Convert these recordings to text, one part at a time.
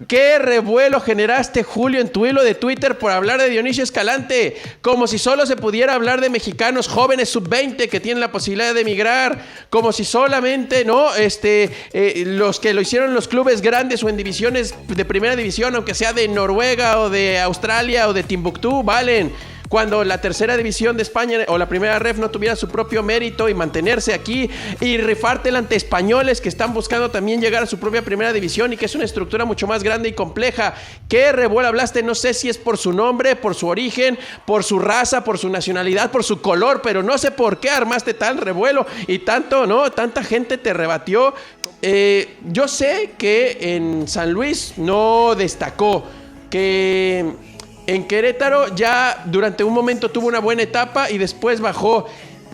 ¿Qué revuelo generaste, Julio, en tu hilo de Twitter por hablar de Dionisio Escalante? Como si solo se pudiera hablar de mexicanos jóvenes sub-20 que tienen la posibilidad de emigrar, como si solamente, ¿no? Los que lo hicieron en los clubes grandes o en divisiones de primera división, aunque sea de Noruega o de Australia o de Timbuktu, valen. Cuando la tercera división de España o la primera ref no tuviera su propio mérito y mantenerse aquí y rifártela ante españoles que están buscando también llegar a su propia primera división y que es una estructura mucho más grande y compleja. ¿Qué revuelo hablaste? No sé si es por su nombre, por su origen, por su raza, por su nacionalidad, por su color, pero no sé por qué armaste tal revuelo y tanto, ¿no? Tanta gente te rebatió. Yo sé que en San Luis no destacó, que en Querétaro ya durante un momento tuvo una buena etapa y después bajó.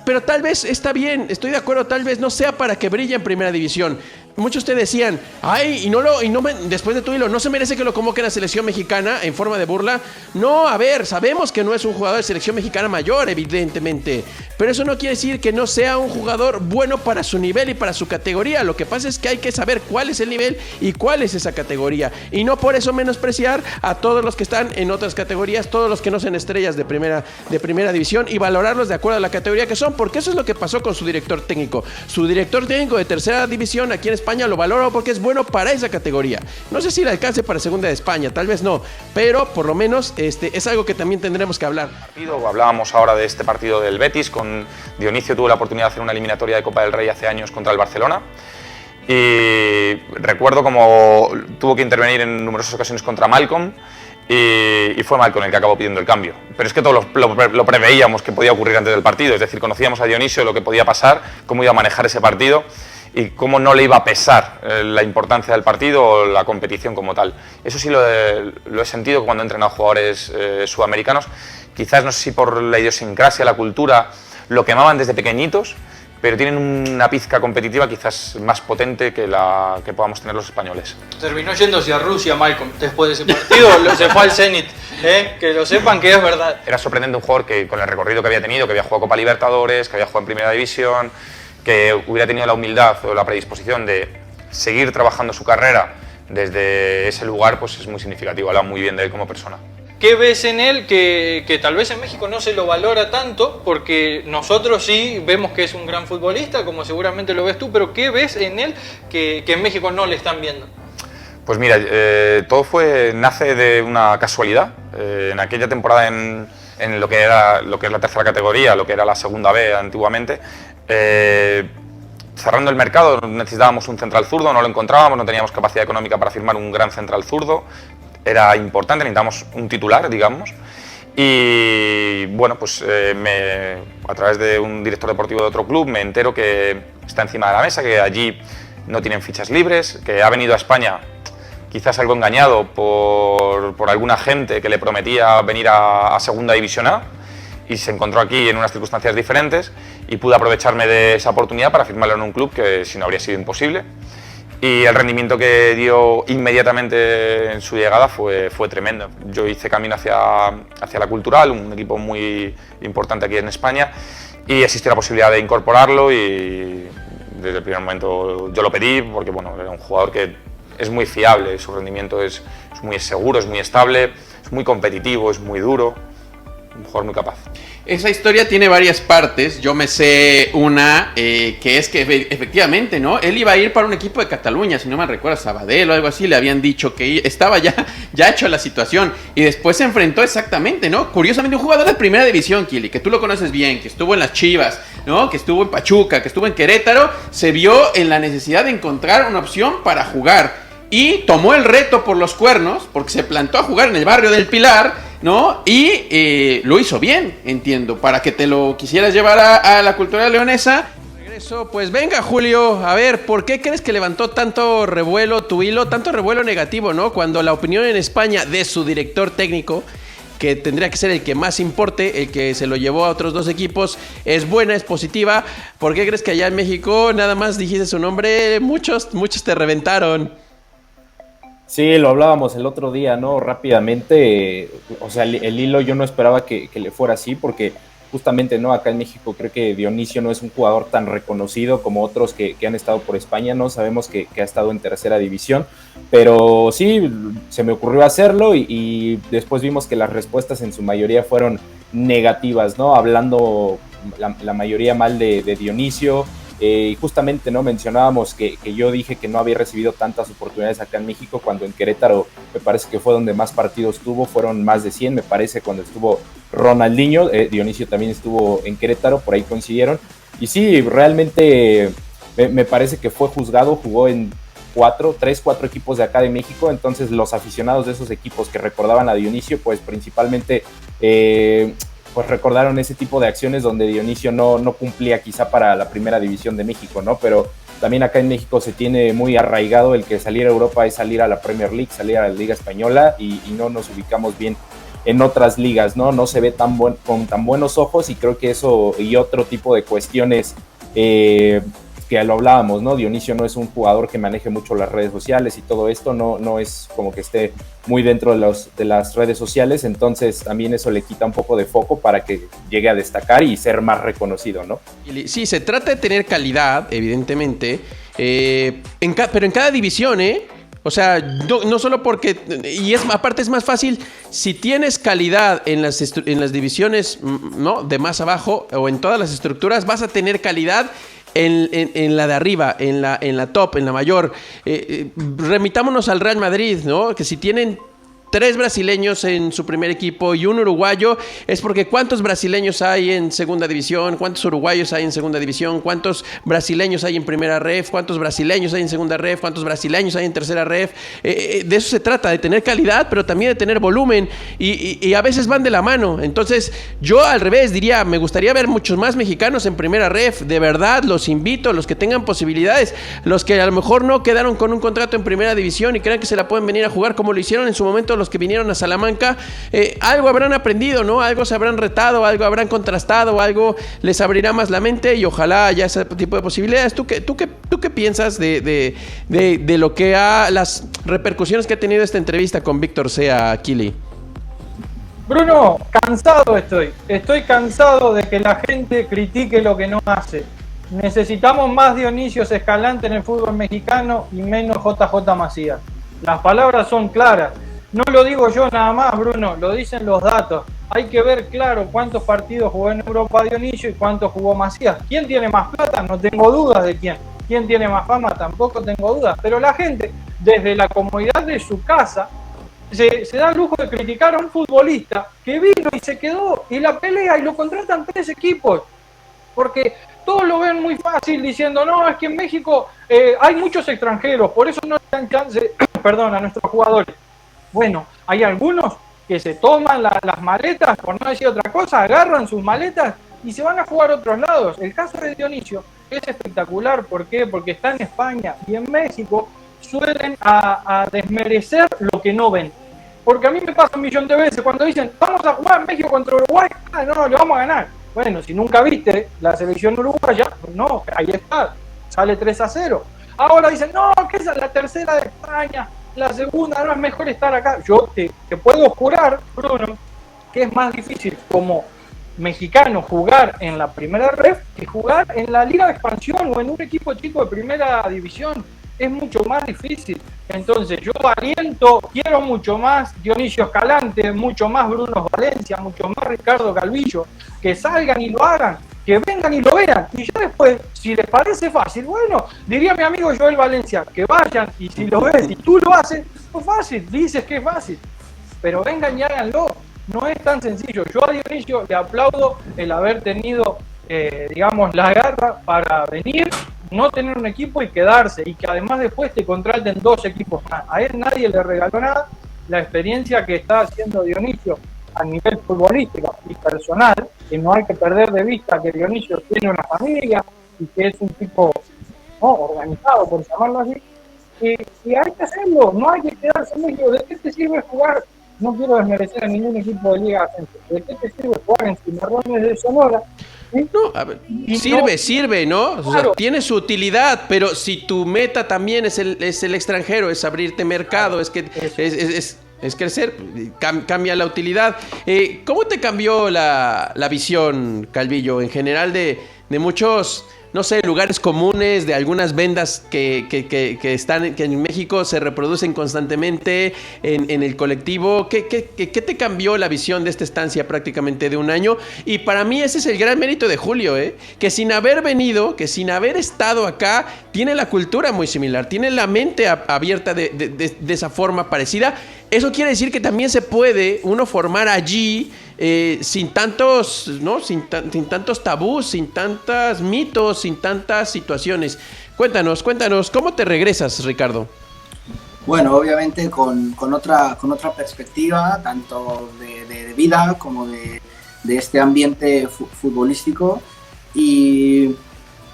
Pero tal vez está bien, estoy de acuerdo, tal vez no sea para que brille en primera división. Muchos te decían, ay, después de tu hilo, ¿no se merece que lo convoquen a selección mexicana en forma de burla? No, a ver, sabemos que no es un jugador de selección mexicana mayor, evidentemente. Pero eso no quiere decir que no sea un jugador bueno para su nivel y para su categoría. Lo que pasa es que hay que saber cuál es el nivel y cuál es esa categoría. Y no por eso menospreciar a todos los que están en otras categorías, todos los que no sean estrellas de primera división y valorarlos de acuerdo a la categoría que son, porque eso es lo que pasó con su director técnico. Su director técnico de tercera división aquí en España lo valora porque es bueno para esa categoría. No sé si le alcance para segunda de España, tal vez no, pero por lo menos es algo que también tendremos que hablar. Hablábamos ahora de este partido del Betis, con Dionisio tuvo la oportunidad de hacer una eliminatoria de Copa del Rey hace años contra el Barcelona y recuerdo cómo tuvo que intervenir en numerosas ocasiones contra Malcolm y fue Malcolm el que acabó pidiendo el cambio. Pero es que todos lo preveíamos que podía ocurrir antes del partido, es decir, conocíamos a Dionisio, lo que podía pasar, cómo iba a manejar ese partido y cómo no le iba a pesar la importancia del partido o la competición como tal. Eso sí lo he sentido cuando he entrenado a jugadores sudamericanos, quizás no sé si por la idiosincrasia, la cultura, lo quemaban desde pequeñitos, pero tienen una pizca competitiva quizás más potente que la que podamos tener los españoles. Terminó yéndose a Rusia, Malcolm, después de ese partido, se fue al Zenit, que lo sepan que es verdad. Era sorprendente un jugador que con el recorrido que había tenido, que había jugado Copa Libertadores, que había jugado en Primera División, que hubiera tenido la humildad o la predisposición de seguir trabajando su carrera desde ese lugar, pues es muy significativo, habla muy bien de él como persona. ¿Qué ves en él que tal vez en México no se lo valora tanto? Porque nosotros sí vemos que es un gran futbolista, como seguramente lo ves tú, pero ¿qué ves en él que en México no le están viendo? Pues mira, todo nace de una casualidad. En aquella temporada en lo que es la tercera categoría, lo que era la segunda B antiguamente, cerrando el mercado necesitábamos un central zurdo, no lo encontrábamos, no teníamos capacidad económica para firmar un gran central zurdo. Era importante, necesitábamos un titular, digamos, y bueno, pues a través de un director deportivo de otro club me entero que está encima de la mesa, que allí no tienen fichas libres, que ha venido a España quizás algo engañado por alguna gente que le prometía venir a Segunda División A y se encontró aquí en unas circunstancias diferentes y pude aprovecharme de esa oportunidad para firmarlo en un club que si no habría sido imposible. Y el rendimiento que dio inmediatamente en su llegada fue tremendo. Yo hice camino hacia la Cultural, un equipo muy importante aquí en España, y existió la posibilidad de incorporarlo y desde el primer momento yo lo pedí porque bueno, era un jugador que es muy fiable, su rendimiento es muy seguro, es muy estable, es muy competitivo, es muy duro, un jugador muy capaz. Esa historia tiene varias partes. Yo me sé una que es que efectivamente, ¿no? Él iba a ir para un equipo de Cataluña, si no me recuerdo, Sabadell o algo así. Le habían dicho que estaba ya hecho la situación. Y después se enfrentó exactamente, ¿no? Curiosamente, un jugador de primera división, Kili, que tú lo conoces bien, que estuvo en las Chivas, ¿no? Que estuvo en Pachuca, que estuvo en Querétaro, se vio en la necesidad de encontrar una opción para jugar. Y tomó el reto por los cuernos, porque se plantó a jugar en el barrio del Pilar, ¿no? Y lo hizo bien, entiendo, para que te lo quisieras llevar a la cultura leonesa. Regreso, pues venga, Julio, a ver, ¿por qué crees que levantó tanto revuelo tu hilo, tanto revuelo negativo, ¿no? Cuando la opinión en España de su director técnico, que tendría que ser el que más importe, el que se lo llevó a otros dos equipos, es buena, es positiva. ¿Por qué crees que allá en México nada más dijiste su nombre, muchos te reventaron? Sí, lo hablábamos el otro día, ¿no? Rápidamente, o sea, el hilo yo no esperaba que le fuera así, porque justamente, ¿no? Acá en México creo que Dionisio no es un jugador tan reconocido como otros que han estado por España, ¿no? Sabemos que ha estado en tercera división, pero sí, se me ocurrió hacerlo y después vimos que las respuestas en su mayoría fueron negativas, ¿no? Hablando la mayoría mal de Dionisio. Y justamente, ¿no? Mencionábamos que yo dije que no había recibido tantas oportunidades acá en México, cuando en Querétaro me parece que fue donde más partidos tuvo, fueron más de 100, me parece, cuando estuvo Ronaldinho. Dionisio también estuvo en Querétaro, por ahí coincidieron. Y sí, realmente me parece que fue juzgado, jugó en 4 equipos de acá de México, entonces los aficionados de esos equipos que recordaban a Dionisio, pues principalmente pues recordaron ese tipo de acciones donde Dionisio no cumplía quizá para la primera división de México, ¿no? Pero también acá en México se tiene muy arraigado el que salir a Europa es salir a la Premier League, salir a la Liga Española y no nos ubicamos bien en otras ligas, ¿no? No se ve con tan buenos ojos, y creo que eso y otro tipo de cuestiones que lo hablábamos, ¿no? Dionisio no es un jugador que maneje mucho las redes sociales y todo esto, no es como que esté muy dentro de las redes sociales, entonces también eso le quita un poco de foco para que llegue a destacar y ser más reconocido, ¿no? Sí, se trata de tener calidad, evidentemente, pero en cada división, ¿eh? O sea, no solo porque... Y aparte es más fácil, si tienes calidad en las divisiones, ¿no?, de más abajo, o en todas las estructuras, vas a tener calidad en la de arriba, en la top, en la mayor. Remitámonos al Real Madrid, ¿no? Que si tienen 3 brasileños en su primer equipo y un uruguayo, es porque ¿cuántos brasileños hay en segunda división? ¿Cuántos uruguayos hay en segunda división? ¿Cuántos brasileños hay en primera ref? ¿Cuántos brasileños hay en segunda ref? ¿Cuántos brasileños hay en tercera ref? De eso se trata, de tener calidad, pero también de tener volumen, y a veces van de la mano. Entonces yo al revés diría, me gustaría ver muchos más mexicanos en primera ref. De verdad, los invito, los que tengan posibilidades, los que a lo mejor no quedaron con un contrato en primera división y crean que se la pueden venir a jugar como lo hicieron en su momento los que vinieron a Salamanca, algo habrán aprendido, ¿no? Algo se habrán retado, algo habrán contrastado, algo les abrirá más la mente, y ojalá haya ese tipo de posibilidades. ¿Tú qué piensas de lo que las repercusiones que ha tenido esta entrevista con Víctor Sea, Kili? Bruno, cansado estoy cansado de que la gente critique lo que no hace. Necesitamos más Dionisio Escalante en el fútbol mexicano y menos JJ Macías. Las palabras son claras. No lo digo yo nada más, Bruno, lo dicen los datos. Hay que ver claro cuántos partidos jugó en Europa Dionisio y cuántos jugó Macías. ¿Quién tiene más plata? No tengo dudas de quién. ¿Quién tiene más fama? Tampoco tengo dudas. Pero la gente, desde la comodidad de su casa, se da el lujo de criticar a un futbolista que vino y se quedó y la pelea y lo contratan 3 equipos. Porque todos lo ven muy fácil diciendo, no, es que en México hay muchos extranjeros, por eso no le dan chance, perdón, a nuestros jugadores. Bueno, hay algunos que se toman las maletas, por no decir otra cosa, agarran sus maletas y se van a jugar a otros lados. El caso de Dionisio es espectacular. ¿Por qué? Porque está en España y en México suelen a desmerecer lo que no ven. Porque a mí me pasa 1.000.000 de veces cuando dicen, vamos a jugar México contra Uruguay, no, le vamos a ganar. Bueno, si nunca viste la selección uruguaya, no, ahí está, sale 3-0. Ahora dicen, no, que esa es la tercera de España, la segunda, no, es mejor estar acá. Yo te puedo jurar, Bruno, que es más difícil como mexicano jugar en la primera ref que jugar en la Liga de Expansión o en un equipo chico de primera división. Es mucho más difícil. Entonces yo quiero mucho más Dionisio Escalante, mucho más Bruno Valencia, mucho más Ricardo Calvillo, que salgan y lo hagan, que vengan y lo vean, y ya después, si les parece fácil, bueno, diría mi amigo Joel Valencia, que vayan, y si lo ves y tú lo haces, pues fácil, dices que es fácil, pero vengan y háganlo. No es tan sencillo. Yo a Dionisio le aplaudo el haber tenido, digamos, la garra para venir, no tener un equipo y quedarse, y que además después te contraten 2 equipos más. A él nadie le regaló nada. La experiencia que está haciendo Dionisio a nivel futbolístico y personal, que no hay que perder de vista que Dionisio tiene una familia y que es un tipo, ¿no?, organizado, por llamarlo así, y hay que hacerlo, no hay que quedarse en México. ¿De qué te sirve jugar? No quiero desmerecer a ningún equipo de Liga Ascenso. ¿De qué te sirve jugar en Cimarrones de Sonora? ¿Sí? No, a ver, sirve, ¿no? O sea, tiene su utilidad, pero si tu meta también es el extranjero, es abrirte mercado, es que es crecer, cambia la utilidad. ¿Cómo te cambió la visión, Calvillo, en general de muchos, no sé, lugares comunes, de algunas vendas que en México se reproducen constantemente en el colectivo? ¿Qué te cambió la visión de esta estancia prácticamente de un año? Y para mí ese es el gran mérito de Julio, que sin haber venido, que sin haber estado acá, tiene la cultura muy similar, tiene la mente abierta de esa forma parecida. Eso quiere decir que también se puede uno formar allí sin tantos, ¿no? Sin tantos tabús, sin tantos mitos, sin tantas situaciones. Cuéntanos, ¿cómo te regresas, Ricardo? Bueno, obviamente con otra perspectiva, tanto de vida como de este ambiente futbolístico. Y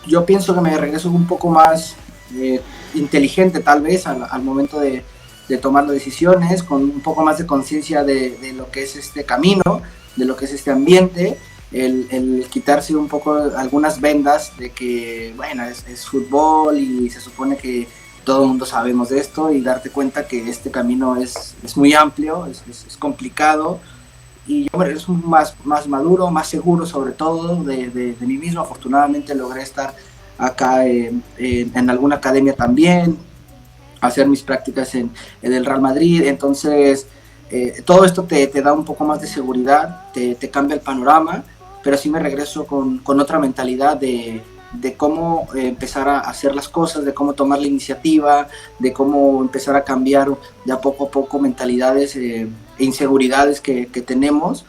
yo pienso que me regreso un poco más inteligente, tal vez, al momento de tomar las decisiones, con un poco más de conciencia de lo que es este camino, de lo que es este ambiente, el quitarse un poco algunas vendas de que, bueno, es fútbol y se supone que todo el mundo sabemos de esto, y darte cuenta que este camino es muy amplio, es complicado, y yo me regreso más maduro, más seguro sobre todo de mí mismo. Afortunadamente logré estar acá en alguna academia también, hacer mis prácticas en el Real Madrid. Entonces todo esto te da un poco más de seguridad, te cambia el panorama, pero sí me regreso con otra mentalidad de cómo empezar a hacer las cosas, de cómo tomar la iniciativa, de cómo empezar a cambiar de a poco mentalidades e inseguridades que tenemos,